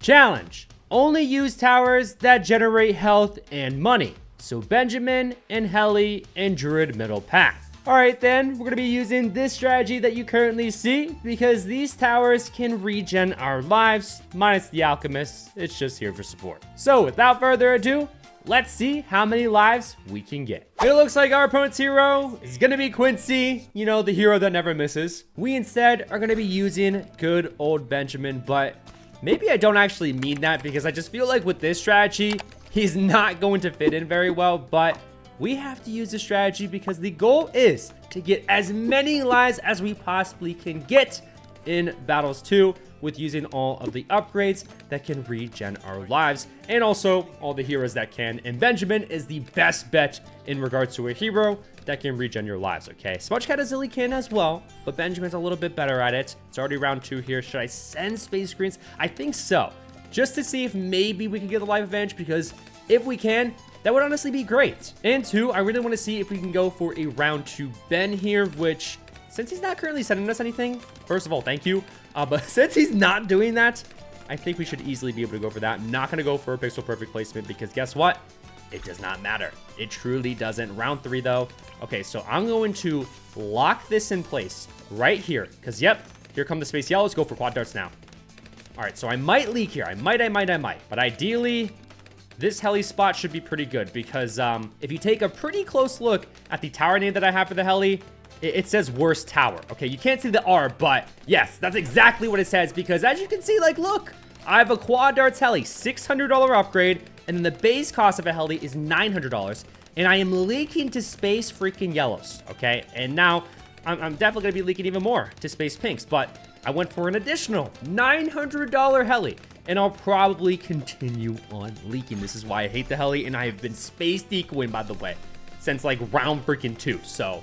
Challenge: only use towers that generate health and money. So Benjamin and Heli and Druid middle path. Alright then, we're going to be using this strategy that you currently see because these towers can regen our lives, minus the alchemist. It's just here for support. So without further ado, let's see how many lives we can get. It looks like our opponent's hero is going to be Quincy, you know, the hero that never misses. We instead are going to be using good old Benjamin, but maybe I don't actually mean that because I just feel like with this strategy, he's not going to fit in very well, but we have to use this strategy because the goal is to get as many lives as we possibly can get in Battles 2 with using all of the upgrades that can regen our lives and also all the heroes that can. And Benjamin is the best bet in regards to a hero that can regen your lives, okay? Smudgecat Azili can as well, but Benjamin's a little bit better at it. It's already round 2 here. Should I send Space Greens? I think so. Just to see if maybe we can get the life advantage, because if we can, that would honestly be great. And 2, I really want to see if we can go for a round 2 Ben here, which, since he's not currently sending us anything, first of all, thank you. But since he's not doing that, I think we should easily be able to go for that. I'm not going to go for a pixel perfect placement because guess what? It does not matter. It truly doesn't. Round 3 though. Okay, so I'm going to lock this in place right here because yep, here come the space yellows. Go for quad darts now. All right, so I might leak here. I might. But ideally, this heli spot should be pretty good because if you take a pretty close look at the tower name that I have for the heli, it says worst tower. Okay, you can't see the R, but yes, that's exactly what it says because as you can see, like, look, I have a quad darts heli, $600 upgrade, and then the base cost of a heli is $900, and I am leaking to space freaking yellows, okay? And now I'm definitely gonna be leaking even more to space pinks, but I went for an additional $900 heli, and I'll probably continue on leaking. This is why I hate the heli, and I have been space decoying, by the way, since like round freaking 2, so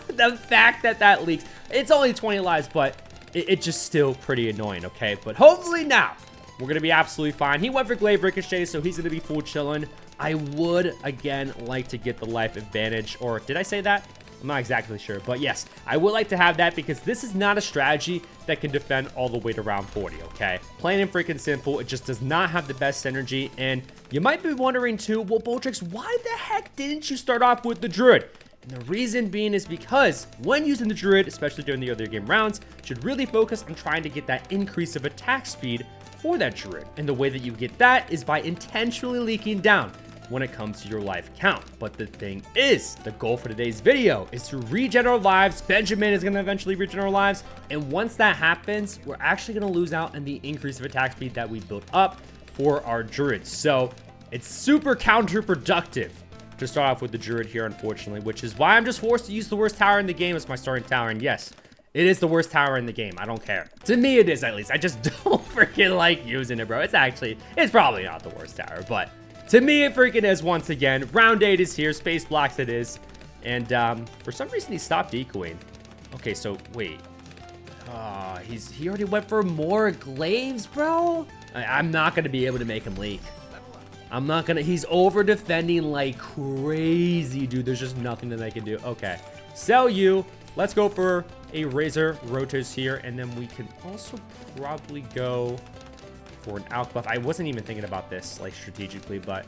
the fact that that leaks, it's only 20 lives, but it's just still pretty annoying, okay? But hopefully now, we're gonna be absolutely fine. He went for Glaive Ricochet, so he's gonna be full chillin'. I would, again, like to get the life advantage, or did I say that? I'm not exactly sure, but yes, I would like to have that because this is not a strategy that can defend all the way to round 40, okay? Plain and freaking simple, it just does not have the best synergy, and you might be wondering too, well, Boltrix, why the heck didn't you start off with the Druid? And the reason being is because when using the Druid, especially during the other game rounds, you should really focus on trying to get that increase of attack speed for that Druid. And the way that you get that is by intentionally leaking down when it comes to your life count. But the thing is, the goal for today's video is to regen our lives. Benjamin is going to eventually regen our lives. And once that happens, we're actually going to lose out on the increase of attack speed that we built up for our Druids. So it's super counterproductive to start off with the Druid here, unfortunately, which is why I'm just forced to use the worst tower in the game as my starting tower. And yes, it is the worst tower in the game. I don't care. To me, it is, at least. I just don't freaking like using it, bro. It's probably not the worst tower, but to me, it freaking is once again. Round 8 is here. Space blocks it is. And for some reason, he stopped decoying. Okay, so wait. He already went for more glaives, bro. I'm not going to be able to make him leak. I'm not gonna, he's over defending like crazy, dude. There's just nothing that I can do. Okay, sell you. Let's go for a Razor Rotos here, and then we can also probably go for an Alk buff. I wasn't even thinking about this like strategically, but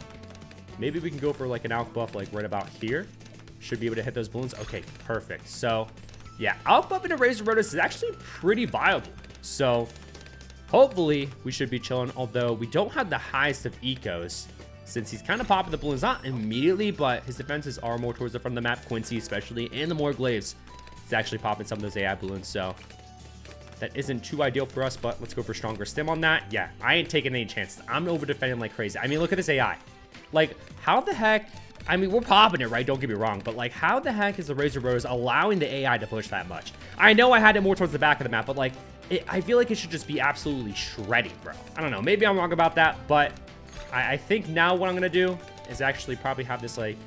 maybe we can go for like an Alk buff like right about here. Should be able to hit those balloons. Okay, perfect. So yeah, Alk buff and a Razor Rotos is actually pretty viable. So hopefully, we should be chilling, although we don't have the highest of ecos, since he's kind of popping the balloons, not immediately, but his defenses are more towards the front of the map, Quincy especially, and the more glaives, he's actually popping some of those AI balloons, so that isn't too ideal for us, but let's go for stronger stim on that. Yeah, I ain't taking any chances. I'm over defending like crazy. I mean, look at this AI. Like, how the heck, I mean, we're popping it, right? Don't get me wrong, but like, how the heck is the Razor Rose allowing the AI to push that much? I know I had it more towards the back of the map, but like, I feel like it should just be absolutely shredding, bro. I don't know. Maybe I'm wrong about that, but I think now what I'm going to do is actually probably have this, like,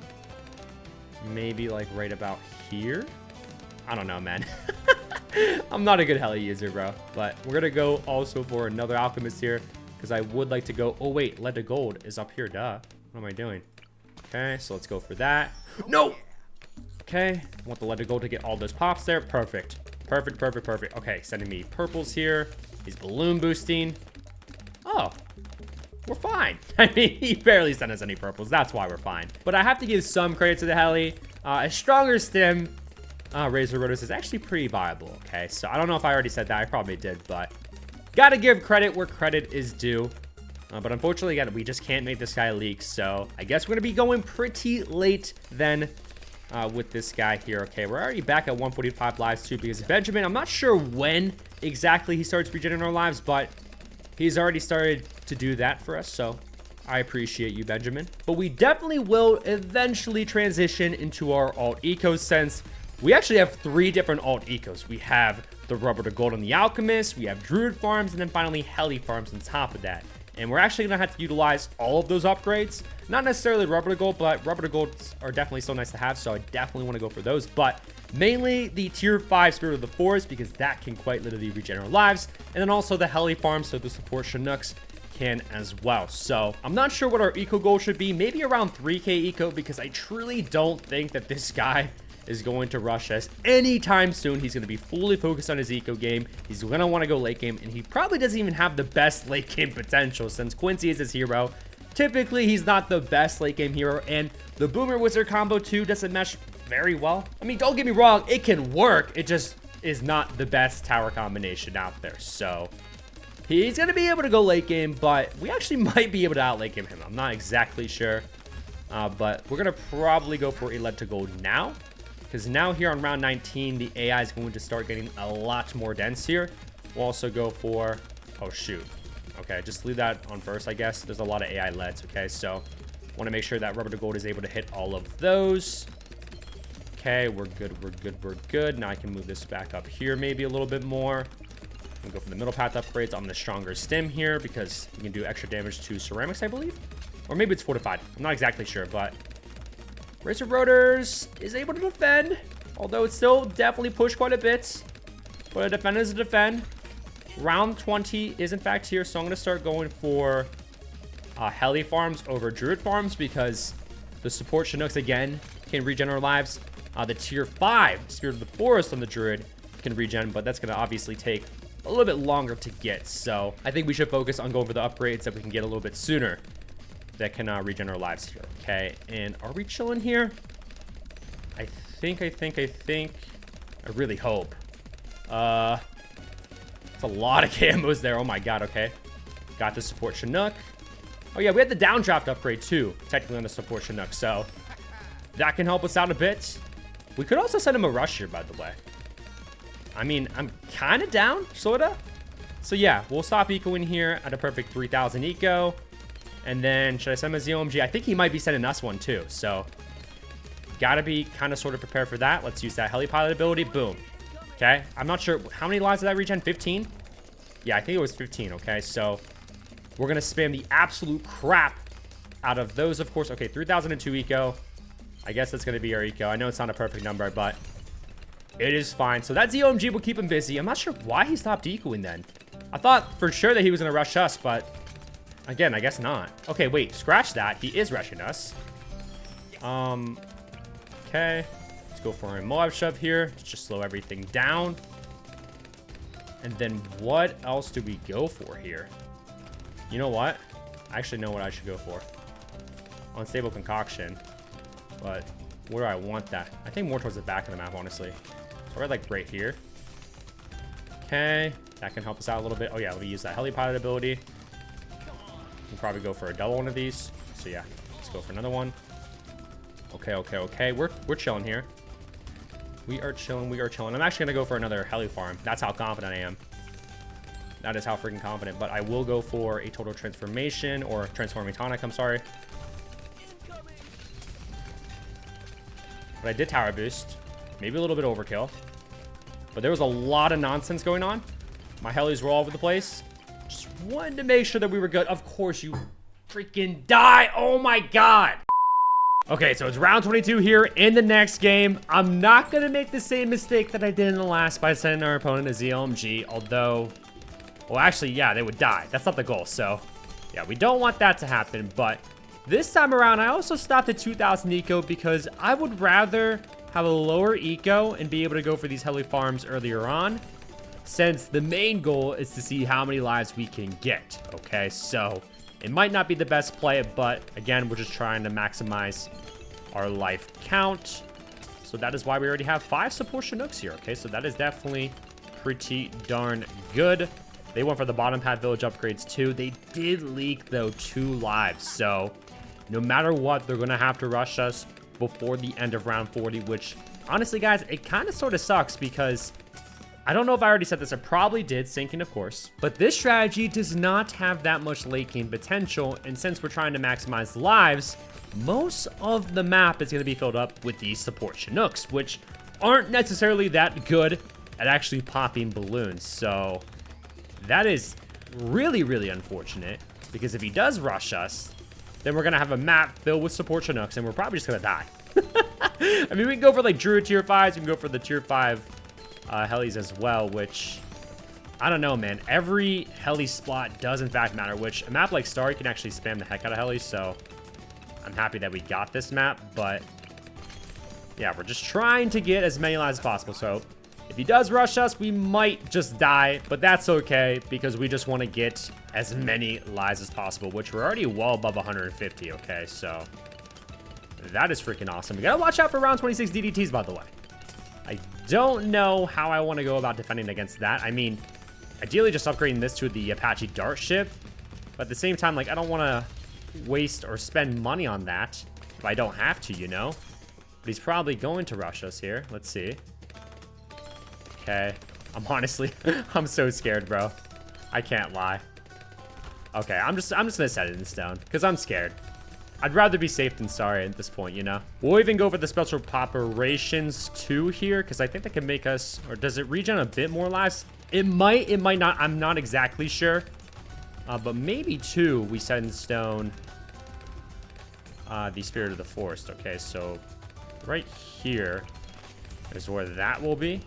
maybe, like, right about here. I don't know, man. I'm not a good heli user, bro. But we're going to go also for another Alchemist here because I would like to go. Oh, wait. Lead to Gold is up here. Duh. What am I doing? Okay, so let's go for that. No! Okay. I want the Lead to Gold to get all those pops there. Perfect. Perfect. Okay, sending me purples here. He's balloon boosting. Oh, we're fine. I mean, he barely sent us any purples. That's why we're fine. But I have to give some credit to the heli. A stronger stim, Razor Rotors, is actually pretty viable, okay? So I don't know if I already said that. I probably did, but gotta give credit where credit is due. But unfortunately, again, we just can't make this guy leak. So I guess we're gonna be going pretty late then with this guy here. Okay, we're already back at 145 lives too, because Benjamin, I'm not sure when exactly he starts regenerating our lives, but he's already started to do that for us. So I appreciate you, Benjamin. But we definitely will eventually transition into our alt ecos, since we actually have 3 different alt ecos. We have the Rubber to Gold on the Alchemist, we have Druid farms, and then finally Heli farms on top of that. And we're actually going to have to utilize all of those upgrades. Not necessarily Rubber to Gold, but Rubber to Golds are definitely so nice to have, so I definitely want to go for those. But mainly the tier 5 Spirit of the Forest, because that can quite literally regenerate lives. And then also the Heli farm, so the support Chinooks can as well. So I'm not sure what our eco goal should be. Maybe around 3k eco, because I truly don't think that this guy is going to rush us anytime soon. He's going to be fully focused on his eco game. He's going to want to go late game, and he probably doesn't even have the best late game potential, since Quincy is his hero. Typically, he's not the best late game hero, and the Boomer Wizard combo too doesn't mesh very well. I mean, don't get me wrong, it can work. It just is not the best tower combination out there. So he's going to be able to go late game, but we actually might be able to out late game him. I'm not exactly sure, but we're going to probably go for a lead to gold now. Because now here on round 19, the AI is going to start getting a lot more dense here. We'll also go for, oh shoot. Okay, just leave that on first, I guess. There's a lot of AI LEDs, okay? So want to make sure that Rubber to Gold is able to hit all of those. Okay, we're good, we're good, we're good. Now I can move this back up here maybe a little bit more. We'll go for the middle path upgrades on the stronger stem here, because we can do extra damage to ceramics, I believe. Or maybe it's fortified. I'm not exactly sure, but Razor Rotors is able to defend, although it's still definitely pushed quite a bit. But a defend is a defend. Round 20 is in fact here, so I'm going to start going for Heli farms over Druid farms, because the support Chinooks again can regenerate lives. The tier 5 Spirit of the Forest on the Druid can regen, but that's going to obviously take a little bit longer to get. So I think we should focus on going for the upgrades that we can get a little bit sooner that can regenerate lives here. Okay, and are we chilling here? I think. I really hope. It's a lot of camos there. Oh my god, okay. Got the support Chinook. Oh yeah, we had the downdraft upgrade too, technically on the support Chinook, so that can help us out a bit. We could also send him a rush here, by the way. I mean, I'm kind of down, sorta. So yeah, we'll stop ecoing here at a perfect 3,000 eco. And then, should I send him a ZOMG? I think he might be sending us one too. So, gotta be kind of sort of prepared for that. Let's use that heli pilot ability. Boom. Okay. I'm not sure. How many lives did that regen? 15? Yeah, I think it was 15. Okay. So, we're going to spam the absolute crap out of those, of course. Okay. 3,002 eco. I guess that's going to be our eco. I know it's not a perfect number, but it is fine. So, that ZOMG will keep him busy. I'm not sure why he stopped ecoing then. I thought for sure that he was going to rush us, but again, I guess not. Okay, wait, scratch that. He is rushing us. Okay. Let's go for a Moab shove here. Let's just slow everything down. And then what else do we go for here? You know what? I actually know what I should go for. Unstable concoction. But where do I want that? I think more towards the back of the map, honestly. So we're like right here. Okay. That can help us out a little bit. Oh yeah, let me use that heli pilot ability. We'll probably go for a double one of these. So yeah, let's go for another one. Okay. We're chilling here. We are chilling. I'm actually gonna go for another heli farm. That's how confident I am. That is how freaking confident. But I will go for a total transformation, or transforming tonic, I'm sorry. But I did tower boost. Maybe a little bit overkill. But there was a lot of nonsense going on. My helis were all over the place. Just wanted to make sure that we were good. Of course, you freaking die. Oh my god. Okay, so it's round 22 here in the next game. I'm not going to make the same mistake that I did in the last by sending our opponent a ZLMG. Although, well, actually, yeah, they would die. That's not the goal. So, yeah, we don't want that to happen. But this time around, I also stopped at 2,000 eco because I would rather have a lower eco and be able to go for these heli farms earlier on since the main goal is to see how many lives we can get, okay? So it might not be the best play, but again, we're just trying to maximize our life count. So that is why we already have 5 support Chinooks here, okay? So that is definitely pretty darn good. They went for the bottom path village upgrades too. They did leak, though, 2 lives. So no matter what, they're going to have to rush us before the end of round 40, which honestly, guys, it kind of sort of sucks because I don't know if I already said this. I probably did, sinking, of course. But this strategy does not have that much late game potential. And since we're trying to maximize lives, most of the map is going to be filled up with these support Chinooks, which aren't necessarily that good at actually popping balloons. So that is really, really unfortunate, because if he does rush us, then we're going to have a map filled with support Chinooks, and we're probably just going to die. I mean, we can go for like Druid tier 5s. We can go for the tier 5 helis as well, which I don't know, man. Every heli spot does in fact matter, which a map like Star, you can actually spam the heck out of helis. So I'm happy that we got this map, but yeah, we're just trying to get as many lives as possible. So if he does rush us, we might just die, but that's okay because we just want to get as many lives as possible, which we're already well above 150, okay? So that is freaking awesome. We gotta watch out for round 26 DDTs, by the way. I don't know how I want to go about defending against that. I mean, ideally just upgrading this to the Apache Dart ship, but at the same time, like, I don't want to waste or spend money on that if I don't have to, you know? But he's probably going to rush us here. Let's see. Okay. I'm honestly, I'm so scared, bro. I can't lie. Okay, I'm just gonna set it in stone because I'm scared. I'd rather be safe than sorry at this point, you know? We'll even go for the special preparations 2 here because I think that can make us, or does it regen a bit more lives? It might not. I'm not exactly sure. But maybe 2 we set in stone the Spirit of the Forest. Okay, so right here is where that will be.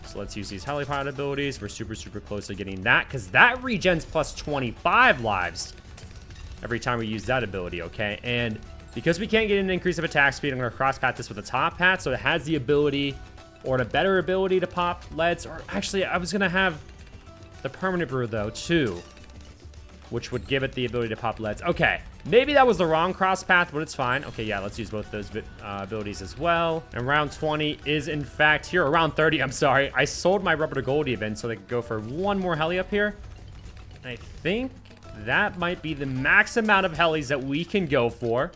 So let's use these helipod abilities. We're super, super close to getting that because that regens plus 25 lives every time we use that ability, okay? And because we can't get an increase of attack speed, I'm going to cross path this with a top hat, so it has the ability or a better ability to pop leads. Or actually, I was going to have the permanent brew, though, too, which would give it the ability to pop leads. Okay, maybe that was the wrong cross path, but it's fine. Okay, yeah, let's use both those abilities as well. And round 20 is, in fact, here. Round 30, I'm sorry. I sold my rubber to gold even so they could go for 1 more heli up here. I think that might be the max amount of helis that we can go for.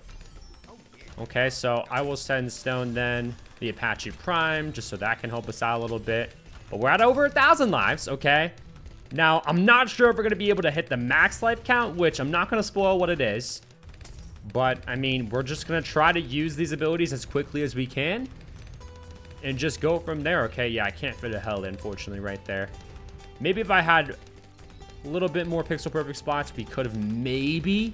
Okay, so I will set in stone then the Apache Prime, just so that can help us out a little bit. But we're at over 1,000 lives, okay? Now, I'm not sure if we're going to be able to hit the max life count, which I'm not going to spoil what it is. But, I mean, we're just going to try to use these abilities as quickly as we can. And just go from there, okay? Yeah, I can't fit a heli, unfortunately, right there. Maybe if I had a little bit more pixel perfect spots, we could have maybe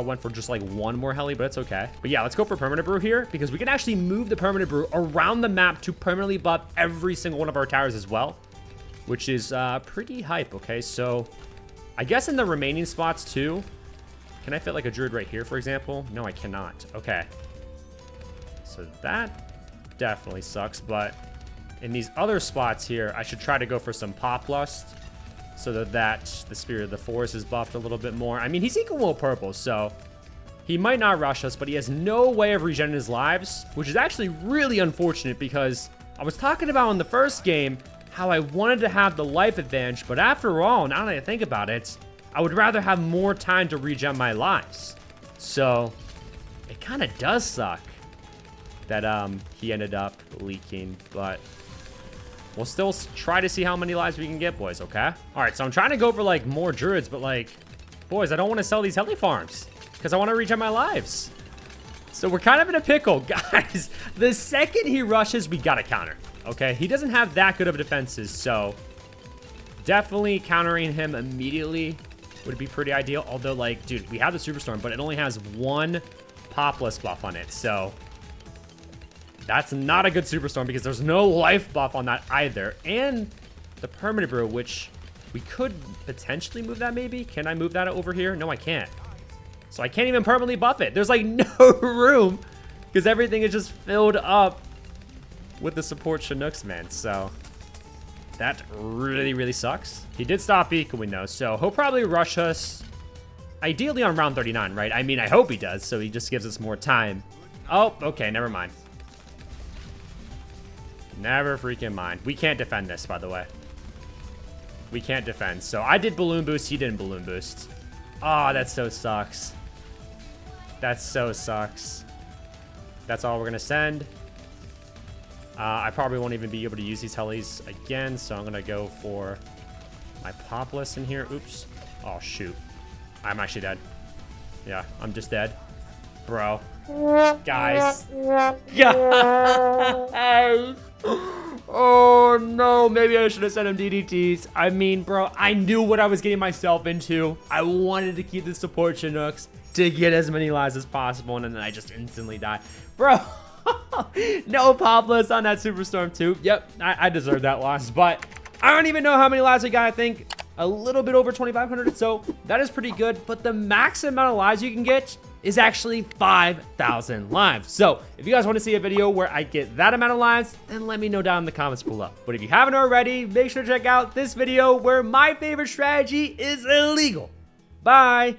went for just like 1 more heli, but it's okay. But yeah, let's go for permanent brew here because we can actually move the permanent brew around the map to permanently buff every single one of our towers as well, which is pretty hype. Okay, so I guess in the remaining spots too, can I fit like a druid right here, for example? No, I cannot. Okay, so that definitely sucks. But in these other spots here, I should try to go for some pop lust, so that the Spirit of the Forest is buffed a little bit more. I mean, he's equal purple, so he might not rush us, but he has no way of regenerating his lives, which is actually really unfortunate because I was talking about in the first game how I wanted to have the life advantage, but after all, now that I think about it, I would rather have more time to regen my lives. So it kind of does suck that he ended up leaking, but we'll still try to see how many lives we can get, boys, okay? All right, so I'm trying to go for, like, more druids, but, like, boys, I don't want to sell these heli farms because I want to regen my lives. So we're kind of in a pickle. Guys, the second he rushes, we got to counter, okay? He doesn't have that good of defenses, so definitely countering him immediately would be pretty ideal. Although, like, dude, we have the Superstorm, but it only has 1 Popless buff on it, so that's not a good Superstorm because there's no life buff on that either. And the permanent brew, which we could potentially move that maybe. Can I move that over here? No, I can't. So I can't even permanently buff it. There's like no room because everything is just filled up with the support Chinooks, man. So That really, really sucks. He did stop ecoing though, so he'll probably rush us ideally on round 39, right? I mean, I hope he does, so he just gives us more time. Oh, okay, never mind. Never freaking mind. We can't defend this, by the way. We can't defend. So I did balloon boost, he didn't balloon boost. Oh, that so sucks. That so sucks. That's all we're gonna send. I probably won't even be able to use these helis again, so I'm gonna go for my Populus in here. Oops. Oh, shoot. I'm actually dead. Yeah, I'm just dead. Bro. Guys. Guys. Oh, no. Maybe I should have sent him DDTs. I mean, bro, I knew what I was getting myself into. I wanted to keep the support Chinooks to get as many lives as possible, and then I just instantly died. Bro. No Populus on that Superstorm 2. Yep, I deserved that loss, but I don't even know how many lives I got. I think a little bit over 2,500, so that is pretty good, but the max amount of lives you can get is actually 5,000 lives. So if you guys want to see a video where I get that amount of lives, then let me know down in the comments below. But if you haven't already, make sure to check out this video where my favorite strategy is illegal. Bye.